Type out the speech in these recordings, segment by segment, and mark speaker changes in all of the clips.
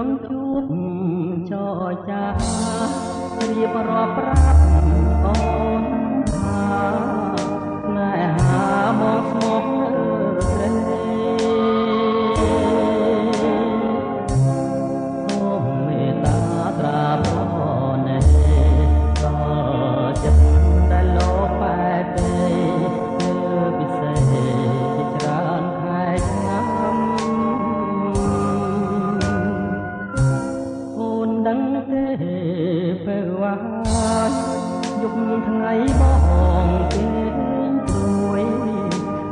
Speaker 1: ងជួបចរចារៀបរាប់ប្រាប់អូនថាណែហាមកស្មោះព្រៃសូមមេត្តាត្រាប្រណេដល់ចិត្តដែលលោកបែបទេពិសេសច្រើនខែឆ្នាំអូនដឹងទេពេលវ៉ាយប់ថ្ងៃបងគេព្រួយ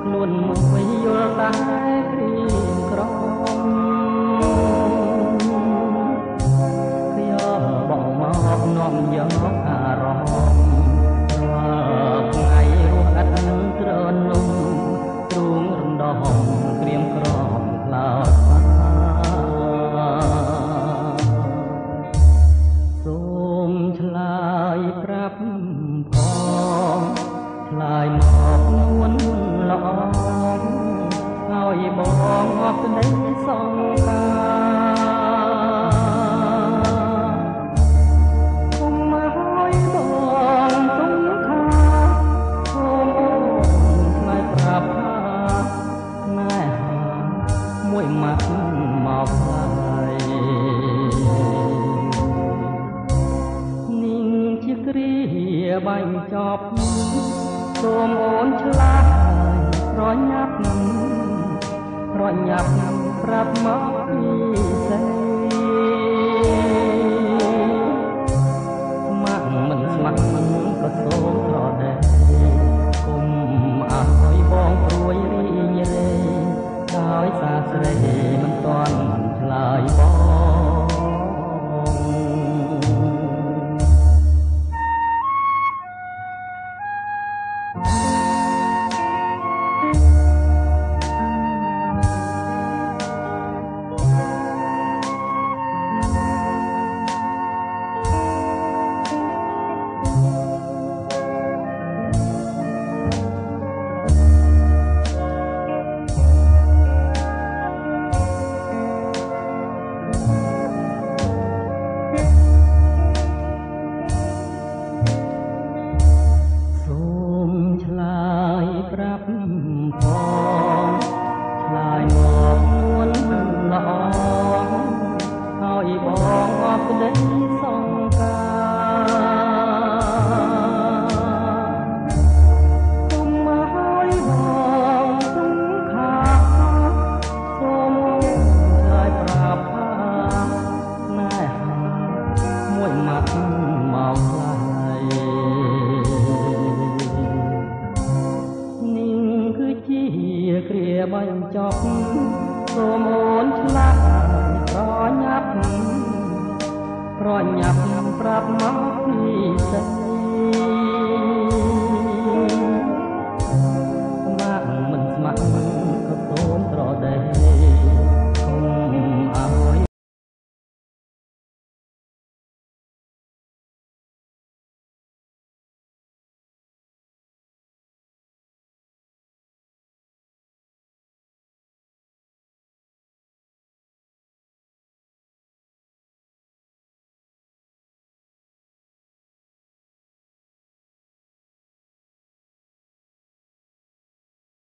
Speaker 1: ខ្លួនមួយយល់តែគ្រៀងក្រំខ្ញុំបងមកនាំយកអារម្មណ៍ថ្ងៃរស់ឥតត្រនំទ្រូងរំដងក្រៀមក្រំខ្លោចសូមឆ្លើយប្រាប់ផងឆ្លើយមកនួនល្អហើយបងអត់ក្តីសង្ការគុំមកឲ្យបងទុំខាសូមអូនឆ្លើយប្រាប់ថាណែមួយម៉ាត់មកហើយនាងជាគ្រាបាញ់ចប់សូមអូនឆ្លើយប្រញាប់ប្រាប់មកពីស្អីស្ម័គ្រមិនស្ម័គ្រក៏សូមប្រដេកគុំឲ្យបងព្រួយរីងរេដោយសារស្រីមិនទាន់ឆ្លើយបង